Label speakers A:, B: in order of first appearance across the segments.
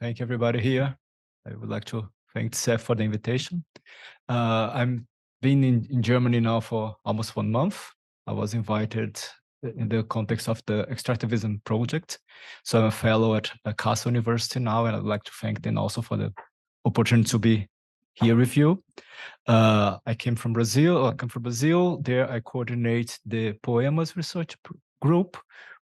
A: Thank everybody here. I would like to thank Seth for the invitation. I'm been in Germany now for almost 1 month. I was invited in the context of the extractivism project. So I'm a fellow at Castle University now, and I'd like to thank them also for the opportunity to be here with you. I come from Brazil. There I coordinate the PoEMAS research group,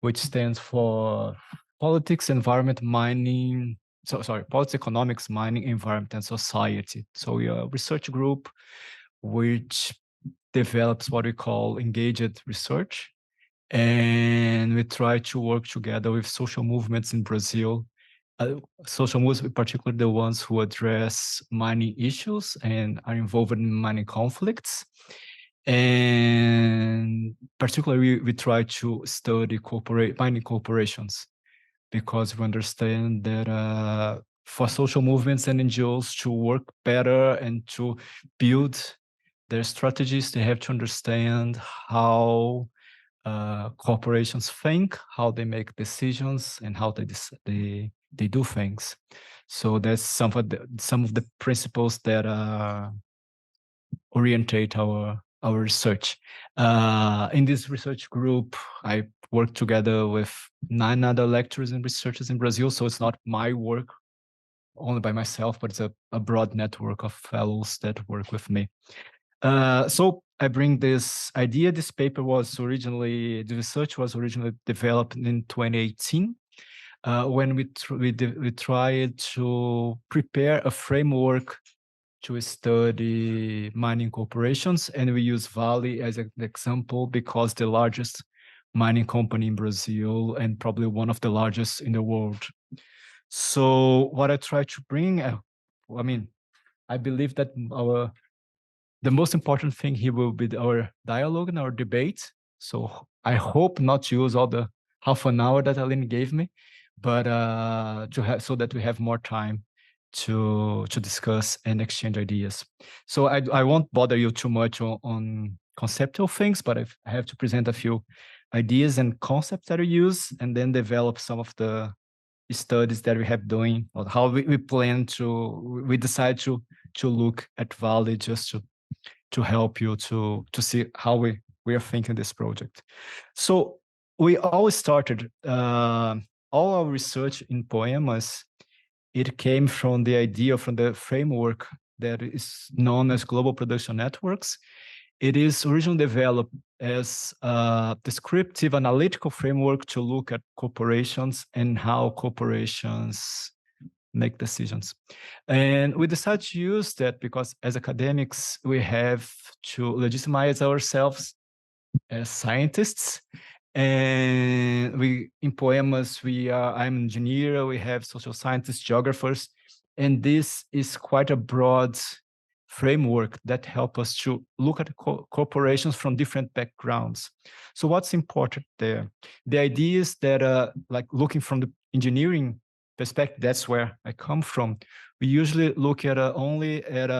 A: which stands for Politics, Environment, Mining, Politics, Economics, Mining, Environment, and Society. So we are a research group which develops what we call engaged research. And we try to work together with social movements in Brazil, social movements, particularly the ones who address mining issues and are involved in mining conflicts. And particularly, we try to study mining corporations, because we understand that for social movements and NGOs to work better and to build their strategies, they have to understand how corporations think, how they make decisions, and how they do things. So that's some of the principles that orientate our research. In this research group, I work together with 9 other lecturers and researchers in Brazil. So it's not my work only by myself, but it's a broad network of fellows that work with me. So I bring this idea. This paper was originally, the research was originally developed in 2018, when we tried to prepare a framework to study mining corporations, and we use Vale as an example because the largest mining company in Brazil and probably one of the largest in the world. So what I try to bring, I believe that the most important thing here will be our dialogue and our debate. So I hope not to use all the half an hour that Aline gave me, but so that we have more time to discuss and exchange ideas. So I won't bother you too much on conceptual things, but I have to present a few ideas and concepts that we use, and then develop some of the studies that we have doing, or how we decide to look at Vale, just to help you to see how we are thinking this project. So we always started all our research in PoEMAS. It came from the idea, from the framework that is known as global production networks. It is originally developed as a descriptive analytical framework to look at corporations and how corporations make decisions. And we decided to use that because as academics, we have to legitimize ourselves as scientists. And in PoEMAS, I'm an engineer, we have social scientists, geographers, and this is quite a broad framework that help us to look at corporations from different backgrounds. So what's important there? The idea is that, like looking from the engineering perspective, that's where I come from. We usually look at only at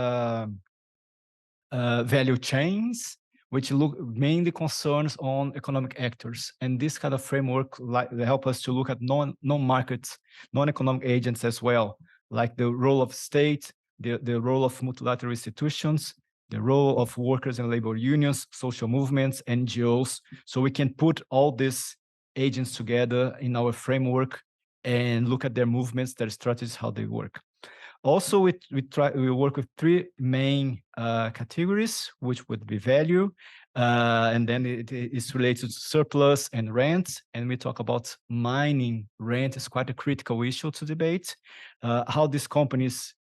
A: value chains, which look mainly concerns on economic actors. And this kind of framework help us to look at non-markets, non-economic agents as well, like the role of state, the role of multilateral institutions, the role of workers and labor unions, social movements, NGOs. So we can put all these agents together in our framework and look at their movements, their strategies, how they work. Also, we work with 3 main categories, which would be value, and then it is related to surplus and rent. And we talk about mining. Rent is quite a critical issue to debate. How these companies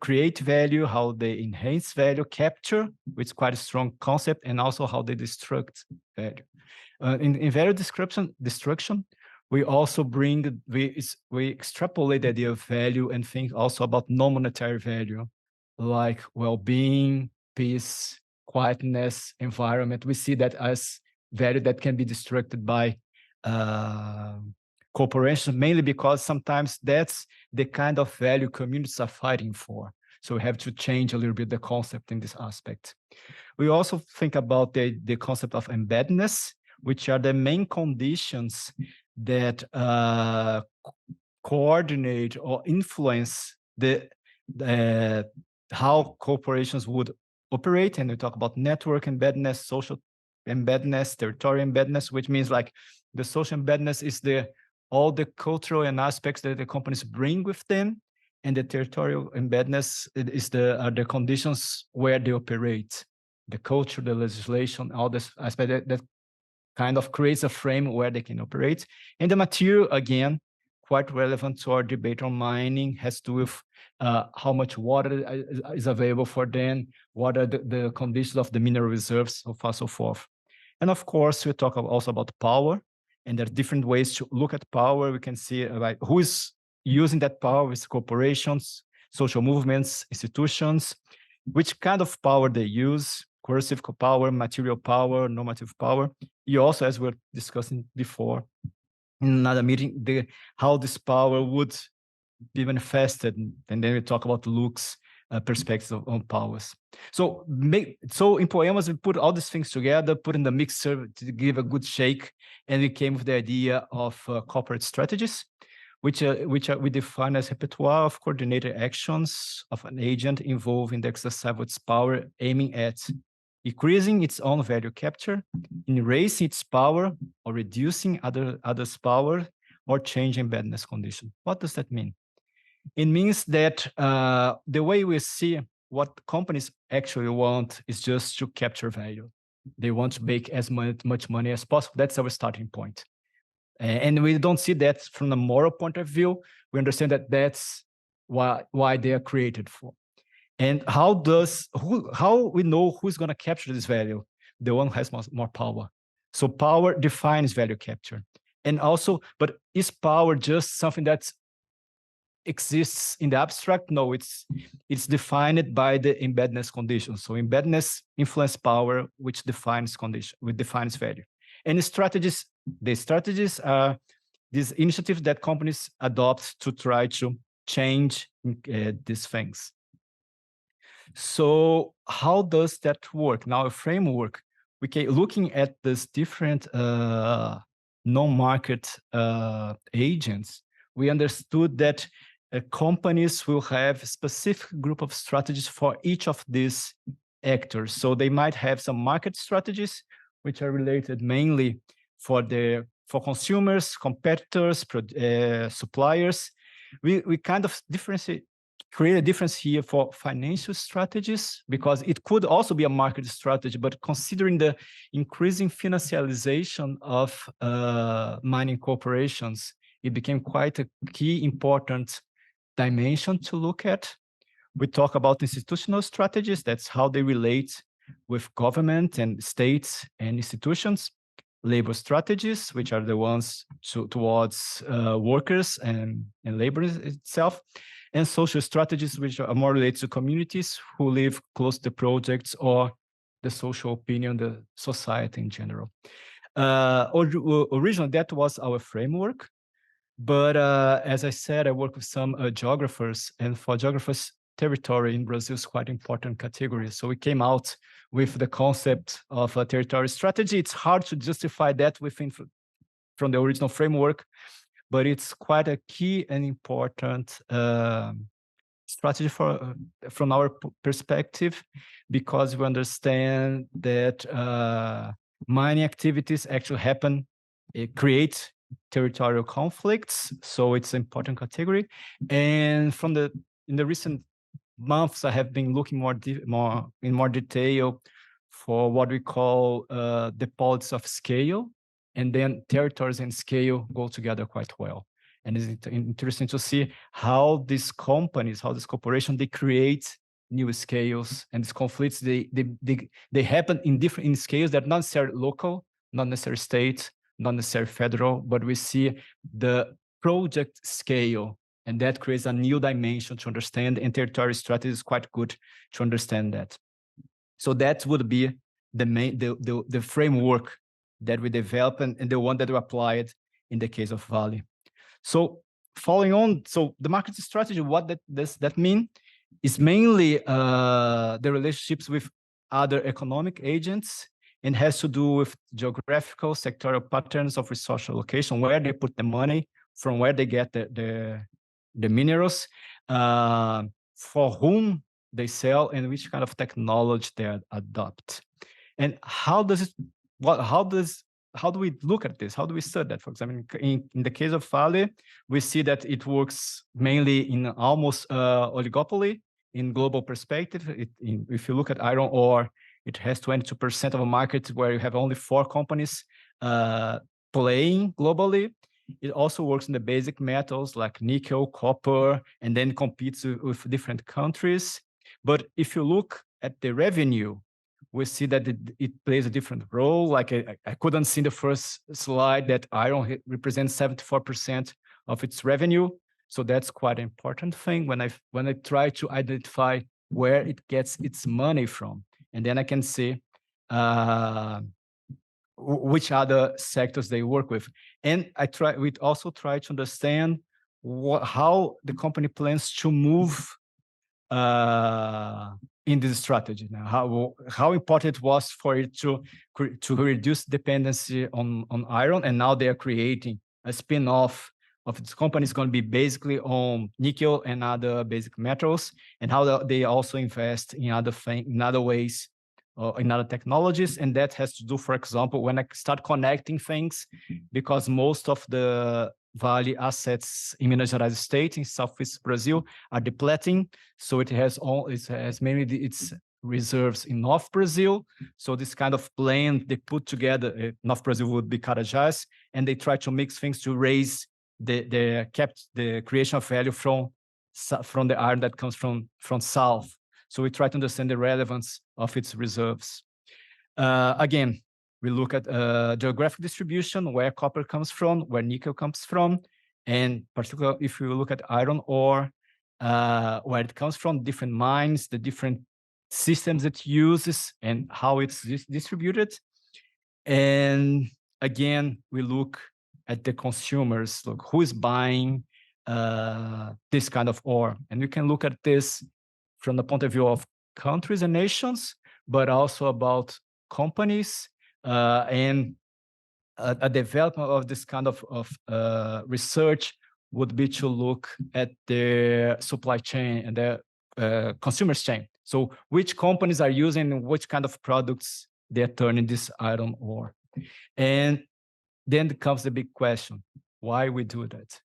A: create value, how they enhance value capture, which is quite a strong concept, and also how they destruct value. In value destruction, we also we extrapolate the idea of value and think also about non-monetary value, like well-being, peace, quietness, environment. We see that as value that can be destructed by corporations, mainly because sometimes that's the kind of value communities are fighting for. So we have to change a little bit the concept in this aspect. We also think about the concept of embeddedness, which are the main conditions that coordinate or influence how corporations would operate. And we talk about network embeddedness, social embeddedness, territorial embeddedness, which means like the social embeddedness is all the cultural and aspects that the companies bring with them, and the territorial embeddedness is the conditions where they operate, the culture, the legislation, all this aspect that kind of creates a frame where they can operate. And the material, again, quite relevant to our debate on mining, has to do with how much water is available for them, what are the conditions of the mineral reserves, so far, so forth. And of course, we talk also about power, and there are different ways to look at power. We can see like who is using that power with corporations, social movements, institutions, which kind of power they use, coercive power, material power, normative power. You also, as we were discussing before in another meeting, how this power would be manifested, and then we talk about Luke's perspectives on powers. So in PoEMAS, we put all these things together, put in the mixer to give a good shake, and we came with the idea of corporate strategies, which we define as repertoire of coordinated actions of an agent involved in the exercise of its power, aiming at increasing its own value capture, erasing its power, or reducing others' power, or changing embeddedness condition. What does that mean? It means that the way we see what companies actually want is just to capture value. They want to make as much money as possible. That's our starting point. And we don't see that from a moral point of view. We understand that that's why they are created for. And how we know who's going to capture this value? The one who has more power. So power defines value capture. And also, but is power just something that exists in the abstract? No, it's defined by the embeddedness condition. So embeddedness influence power, which defines value. And the strategies are these initiatives that companies adopt to try to change these things. So how does that work? Now, a framework, looking at these different non-market agents, we understood that companies will have a specific group of strategies for each of these actors. So they might have some market strategies, which are related mainly for consumers, competitors, suppliers. We kind of create a difference here for financial strategies, because it could also be a market strategy, but considering the increasing financialization of mining corporations, it became quite a key important dimension to look at. We talk about institutional strategies. That's how they relate with government and states and institutions. Labor strategies, which are the ones towards workers and labor itself. And social strategies, which are more related to communities who live close to projects or the social opinion, the society in general. Originally, that was our framework. But as I said, I work with some geographers, and for geographers, territory in Brazil is quite an important category. So we came out with the concept of a territorial strategy. It's hard to justify that from the original framework, but it's quite a key and important strategy from our perspective, because we understand that mining activities actually create territorial conflicts. So it's an important category. And in the recent months, I have been looking in more detail for what we call the politics of scale, and then territories and scale go together quite well. And it's interesting to see how these companies, how this corporation, they create new scales, and these conflicts, they happen in scales that are not necessarily local, not necessarily state, not necessarily federal, but we see the project scale, and that creates a new dimension to understand, and territorial strategy is quite good to understand that. So that would be the framework that we develop, and the one that we applied in the case of Vale. So following on, so the market strategy, what does that mean? Is mainly the relationships with other economic agents, and has to do with geographical sectorial patterns of resource allocation, where they put the money, from where they get the minerals, for whom they sell, and which kind of technology they adopt. And how does it, how do we look at this? How do we study that? For example, in the case of Vale, we see that it works mainly in almost oligopoly in global perspective. If you look at iron ore, it has 22% of a market where you have only 4 companies playing globally. It also works in the basic metals like nickel, copper, and then competes with different countries. But if you look at the revenue, we see that it plays a different role. Like I couldn't see in the first slide that iron represents 74% of its revenue. So that's quite an important thing when I try to identify where it gets its money from. And then I can see which other sectors they work with. And we also try to understand how the company plans to move in this strategy. Now, how important it was for it to reduce dependency on iron, and now they are creating a spin-off of its company is going to be basically on nickel and other basic metals, and how they also invest in other ways, in other technologies. And that has to do, for example, when I start connecting things, because most of the Vale assets in Minas Gerais state in southeast Brazil are depleting, so it has mainly its reserves in North Brazil. So this kind of blend they put together, North Brazil would be Carajás, and they try to mix things to raise the creation of value from the iron that comes from south. So we try to understand the relevance of its reserves. Again, we look at geographic distribution, where copper comes from, where nickel comes from, and particularly if you look at iron ore, where it comes from, different mines, the different systems it uses, and how it's distributed. And again, we look at the consumers, look who is buying this kind of ore. And we can look at this from the point of view of countries and nations, but also about companies, and a development of this kind of research would be to look at the supply chain and the consumer's chain. So which companies are using which kind of products they're turning this iron ore. And then comes the big question, why we do that?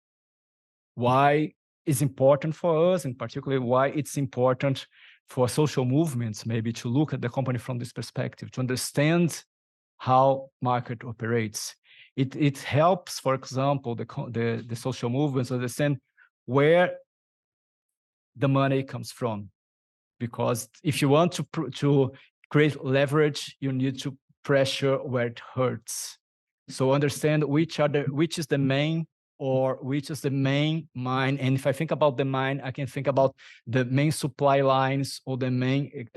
A: Why is important for us, and particularly why it's important for social movements, maybe to look at the company from this perspective, to understand how market operates. It helps, for example, the social movements understand where the money comes from. Because if you want to create leverage, you need to pressure where it hurts. So understand which is the main mine. And if I think about the mine, I can think about the main supply lines or the main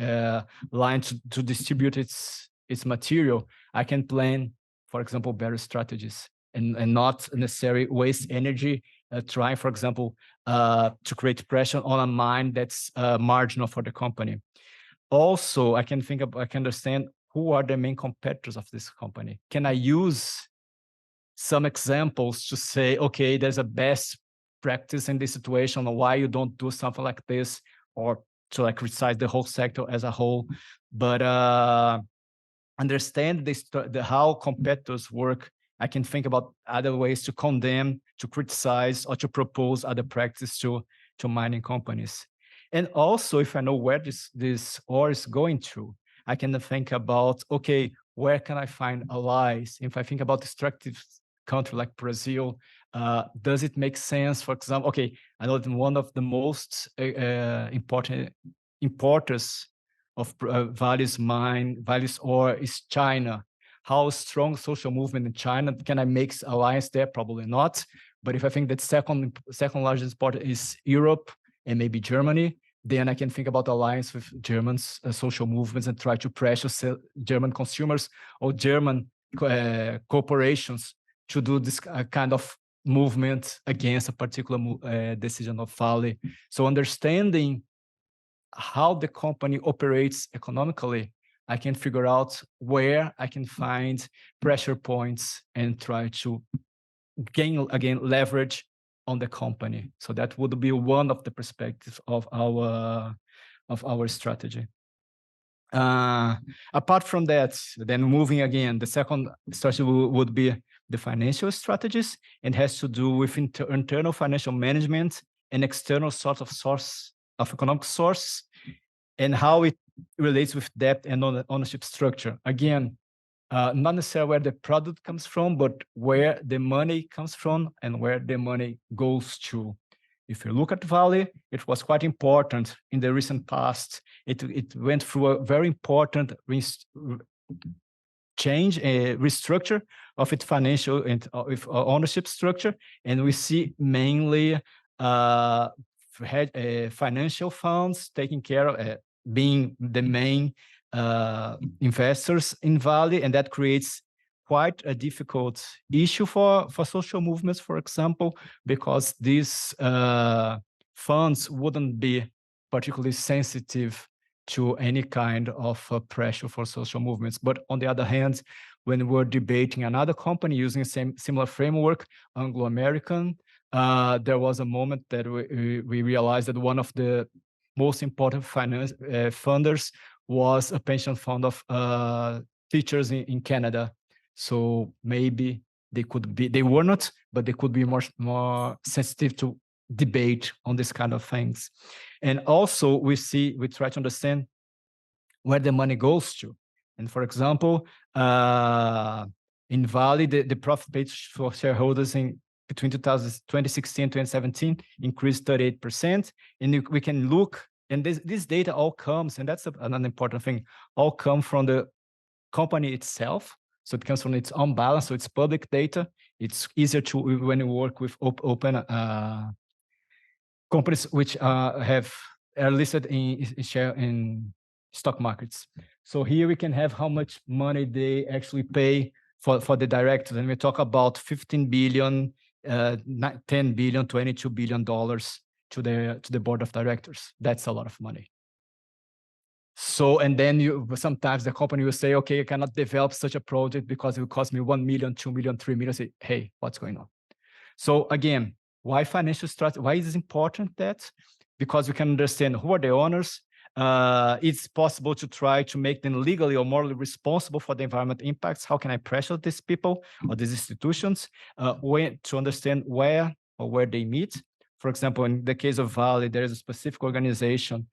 A: line to distribute its material. I can plan, for example, better strategies and not necessarily waste energy trying, for example, to create pressure on a mine that's marginal for the company. Also, I can understand who are the main competitors of this company. Can I use some examples to say, okay, there's a best practice in this situation, or why you don't do something like this, or to like criticize the whole sector as a whole, but understand how competitors work. I can think about other ways to condemn, to criticize, or to propose other practices to mining companies. And also, if I know where this ore is going to, I can think about, okay, where can I find allies? If I think about destructive country like Brazil, does it make sense? For example, okay, I know that one of the most important importers of Vale's ore is China. How strong social movement in China? Can I make alliance there? Probably not. But if I think that second largest importer is Europe and maybe Germany, then I can think about alliance with German social movements and try to pressure German consumers or German corporations to do this kind of movement against a particular decision of Vale. So understanding how the company operates economically, I can figure out where I can find pressure points and try to gain again leverage on the company. So that would be one of the perspectives of our strategy. Apart from that, then moving again, the second strategy would be the financial strategies, and has to do with internal financial management and external sort of source of economic source, and how it relates with debt and ownership structure. Again, not necessarily where the product comes from, but where the money comes from and where the money goes to. If you look at Vale, it was quite important in the recent past. It went through a very important change, a restructure of its financial and ownership structure, and we see mainly financial funds taking care of being the main investors in Vale, and that creates quite a difficult issue for social movements, for example, because these funds wouldn't be particularly sensitive to any kind of pressure for social movements. But on the other hand, when we're debating another company using similar framework, Anglo-American, there was a moment that we realized that one of the most important funders was a pension fund of teachers in Canada. So maybe they were not, but they could be more sensitive to debate on this kind of things. And also we try to understand where the money goes to. And for example, in Vale, the profit paid for shareholders between 2016 and 2017 increased 38%. And we can look, and this data all comes, and that's another important thing, all come from the company itself. So it comes from its own balance, so it's public data. It's easier to, when you work with open companies which are listed in stock markets. So here we can have how much money they actually pay for the directors, and we talk about 15 billion, 10 billion, 22 billion dollars to the board of directors. That's a lot of money. So, and then sometimes the company will say, okay, I cannot develop such a project because it will cost me 1 million, 2 million, 3 million. Say, hey, what's going on? So again, why financial strategy? Why is it important that? Because we can understand who are the owners. It's possible to try to make them legally or morally responsible for the environmental impacts. How can I pressure these people or these institutions? To understand where they meet. For example, in the case of Vale, there is a specific organization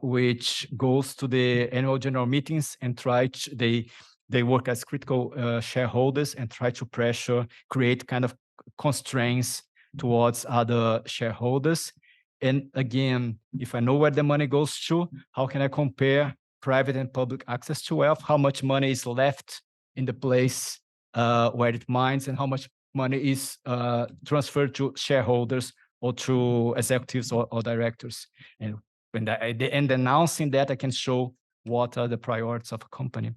A: which goes to the annual general meetings and they work as critical shareholders and try to create kind of constraints towards other shareholders. And again, if I know where the money goes to, how can I compare private and public access to wealth? How much money is left in the place where it mines, and how much money is transferred to shareholders or to executives or directors? And and announcing that, I can show what are the priorities of a company.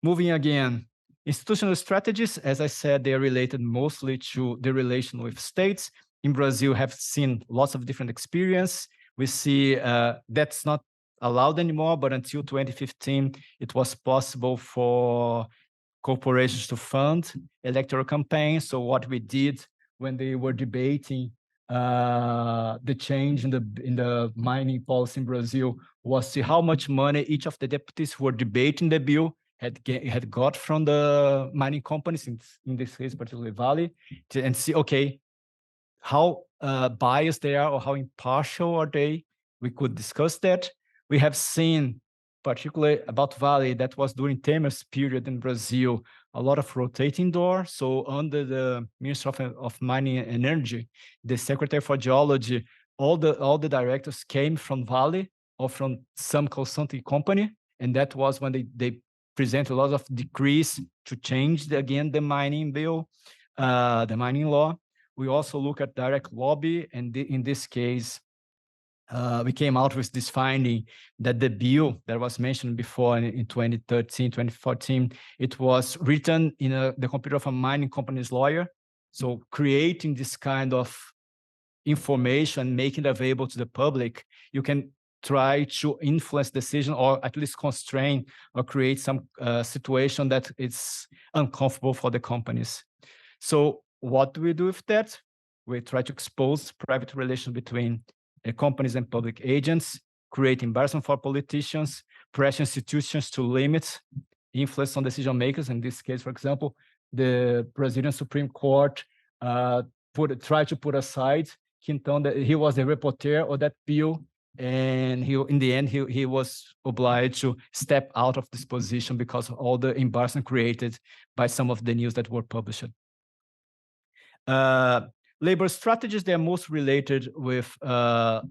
A: Moving again, institutional strategies, as I said, they are related mostly to the relation with states. In Brazil, have seen lots of different experience. We see that's not allowed anymore, but until 2015, it was possible for corporations to fund electoral campaigns. So what we did when they were debating the change in the mining policy in Brazil was see how much money each of the deputies who were debating the bill had got from the mining companies, in this case, particularly Vale, and see, okay, how biased they are or how impartial are they. We could discuss that. We have seen, particularly about Vale, that was during Temer's period in Brazil, a lot of rotating door. So under the Ministry of Mining and Energy, the Secretary for Geology, all the directors came from Vale or from some consulting company. And that was when they present a lot of decrees to change again the mining bill, the mining law. We also look at direct lobby, and in this case, we came out with this finding that the bill that was mentioned before in 2013, 2014, it was written in the computer of a mining company's lawyer. So creating this kind of information, making it available to the public, you can try to influence decision or at least constrain or create some situation that it's uncomfortable for the companies. So what do we do with that? We try to expose private relations between companies and public agents, create embarrassment for politicians, pressure institutions to limit influence on decision makers. In this case, for example, the Brazilian Supreme Court tried to put aside Quintão, that he was the rapporteur of that bill, and in the end he was obliged to step out of this position because of all the embarrassment created by some of the news that were published. Labor strategies, they are most related with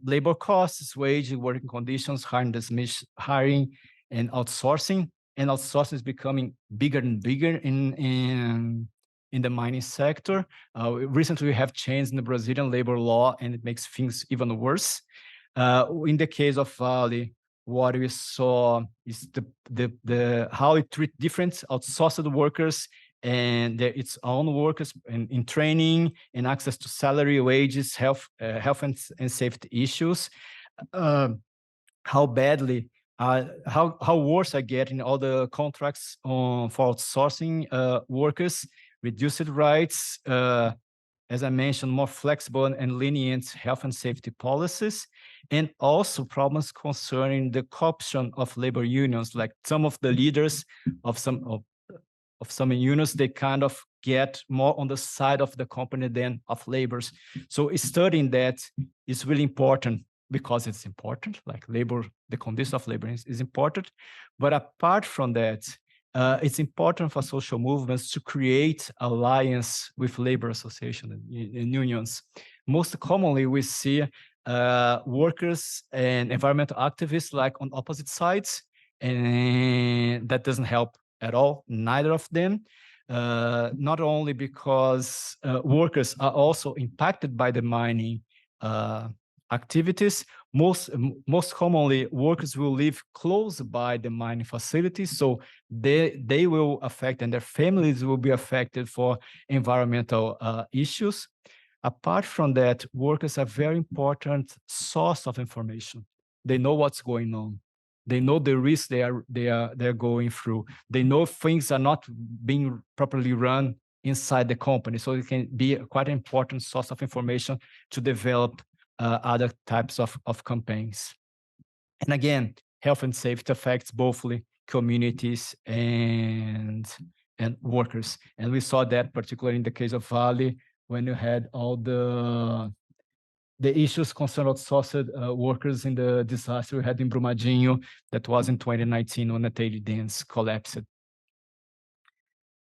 A: labor costs, wage, working conditions, hiring and outsourcing. And outsourcing is becoming bigger and bigger in the mining sector. Recently, we have changes in the Brazilian labor law, and it makes things even worse. In the case of Vale, what we saw is how it treats different outsourced workers and its own workers in training and access to salary, wages, health and safety issues. How badly, how worse I get in all the contracts for outsourcing workers, reduced rights, as I mentioned, more flexible and lenient health and safety policies, and also problems concerning the corruption of labor unions. Like some of the leaders of some unions, they kind of get more on the side of the company than of laborers. So studying that is really important because it's important, like labor, the condition of labor is important. But apart from that, it's important for social movements to create alliance with labor associations and unions. Most commonly, we see workers and environmental activists like on opposite sides, and that doesn't help at all, neither of them. Not only because workers are also impacted by the mining activities. Most commonly, workers will live close by the mining facilities, so they will affect, and their families will be affected for environmental issues. Apart from that, workers are very important source of information. They know what's going on. They know the risks they're going through. They know things are not being properly run inside the company, so it can be a quite important source of information to develop other types of campaigns. And again, health and safety affects both communities and workers. And we saw that particularly in the case of Vale, when you had all the issues concerning outsourced workers in the disaster we had in Brumadinho, that was in 2019 when the tailings dams collapsed.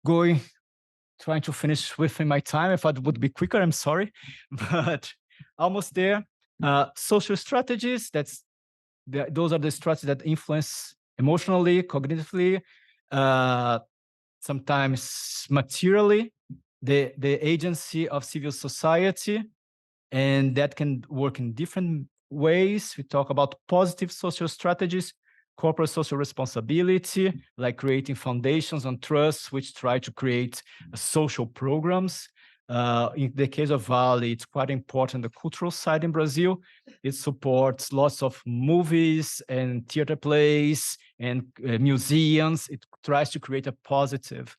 A: Trying to finish within my time. I thought it would be quicker, I'm sorry, but almost there. Social strategies, those are the strategies that influence emotionally, cognitively, sometimes materially, the agency of civil society, and that can work in different ways. We talk about positive social strategies, corporate social responsibility, like creating foundations and trusts, which try to create social programs. In the case of Vale, it's quite important, the cultural side in Brazil. It supports lots of movies and theater plays and museums. It tries to create a positive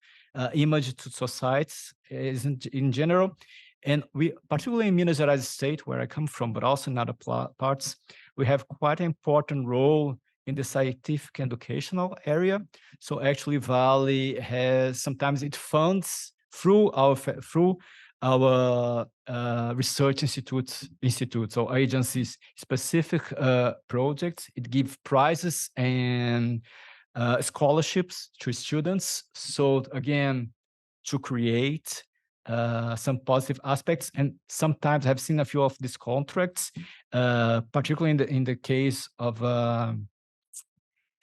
A: image to societies in general. And we, particularly in Minas Gerais state, where I come from, but also in other parts, we have quite an important role in the scientific educational area. So actually Vale has, sometimes it funds through our research institutes or agencies, specific projects. It gives prizes and scholarships to students. So again, to create some positive aspects. And sometimes I've seen a few of these contracts, particularly in the case of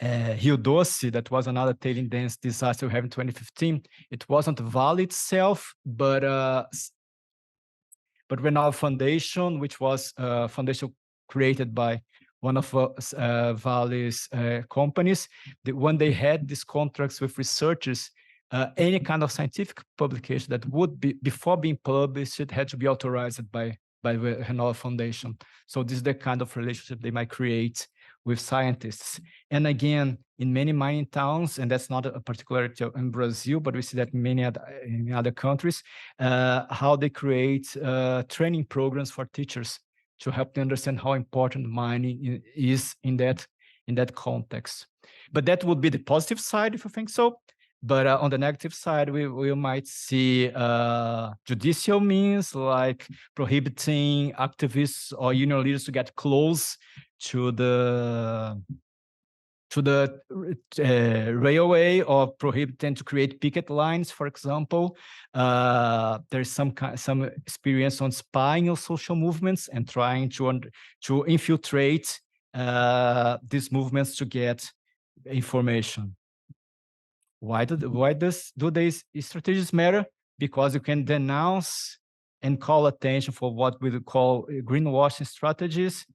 A: Rio Doce, that was another tailings dams disaster we had in 2015. It wasn't Vale itself, but Renal Foundation, which was a foundation created by one of Vale's companies. When they had these contracts with researchers, any kind of scientific publication that would be, before being published, it had to be authorized by the Renal Foundation. So this is the kind of relationship they might create with scientists. And again, in many mining towns, and that's not a particularity in Brazil, but we see that in other countries, how they create training programs for teachers to help them understand how important mining is in that context. But that would be the positive side, if you think so. But on the negative side, we might see judicial means like prohibiting activists or union leaders to get close to the railway, or prohibit them to create picket lines, for example. There's some experience on spying on social movements and trying to infiltrate these movements to get information. Why do these strategies matter? Because you can denounce and call attention for what we call greenwashing strategies.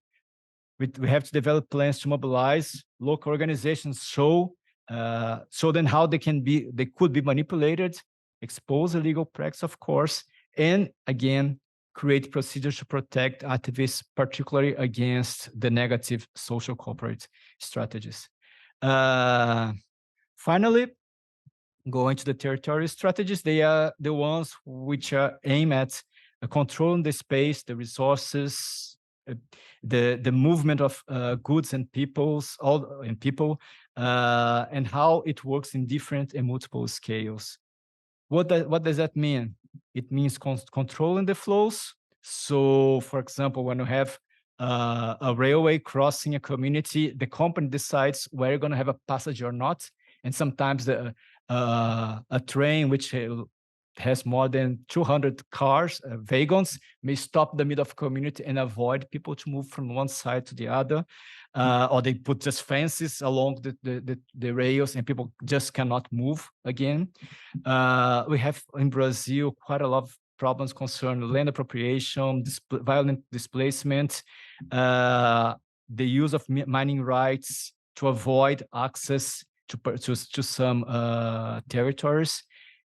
A: We have to develop plans to mobilize local organizations, show them how they could be manipulated, expose illegal practice, of course, and again, create procedures to protect activists, particularly against the negative social corporate strategies. Finally, going to the territorial strategies, they are the ones which are aimed at controlling the space, the resources, the movement of goods and people, and how it works in different and multiple scales. What does that mean? It means controlling the flows. So, for example, when you have a railway crossing a community, the company decides where you're going to have a passage or not. And sometimes a train which has more than 200 cars, wagons, may stop the middle of community and avoid people to move from one side to the other. Or they put just fences along the rails and people just cannot move again. We have in Brazil quite a lot of problems concerning land appropriation, violent displacement, the use of mining rights to avoid access to some territories,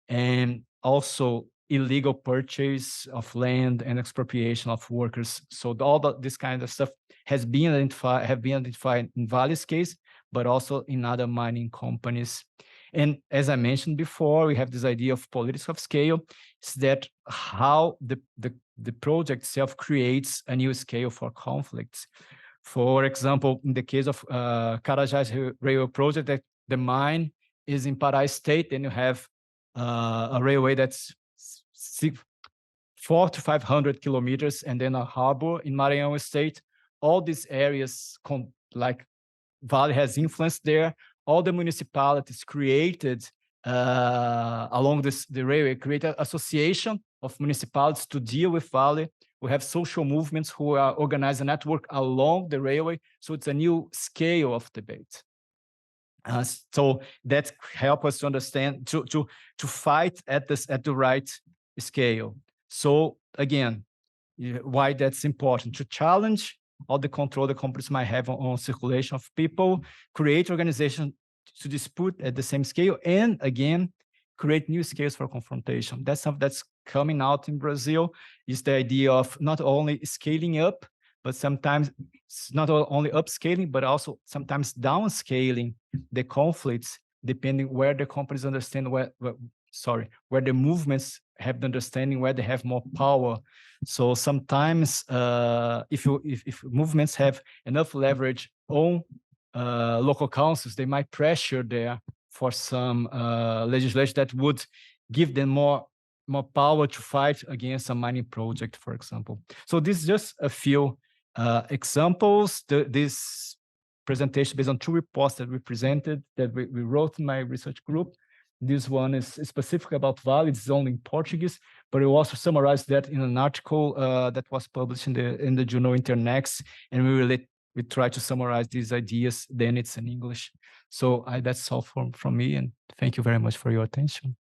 A: and also illegal purchase of land and expropriation of workers. So this kind of stuff have been identified in Vale's case, but also in other mining companies. And as I mentioned before, we have this idea of politics of scale. Is that how the project itself creates a new scale for conflicts? For example, in the case of Carajás Railway Project, that the mine is in Pará State, and you have a railway that's 400 to 500 kilometers, and then a harbor in Maranhão State. All these areas, like Vale has influence there. All the municipalities created along the railway, created an association of municipalities to deal with Vale. We have social movements who are organizing a network along the railway. So it's a new scale of debate. So that helps us to understand, to fight at the right scale. So again, why that's important: to challenge all the control the companies might have on circulation of people, create organizations to dispute at the same scale, and again, create new scales for confrontation. That's something that's coming out in Brazil, is the idea of not only scaling up, but sometimes not only upscaling, but also sometimes downscaling the conflicts, depending where the companies understand where the movements have the understanding where they have more power. So sometimes if movements have enough leverage on local councils, they might pressure there for some legislation that would give them more power to fight against a mining project, for example. So this is just a few examples. This presentation based on 2 reports that we presented, that we wrote in my research group. This one is specific about Vale. It's only in Portuguese, but we also summarized that in an article that was published in the journal Internext, and we try to summarize these ideas. Then it's in English. So that's all from me, and thank you very much for your attention.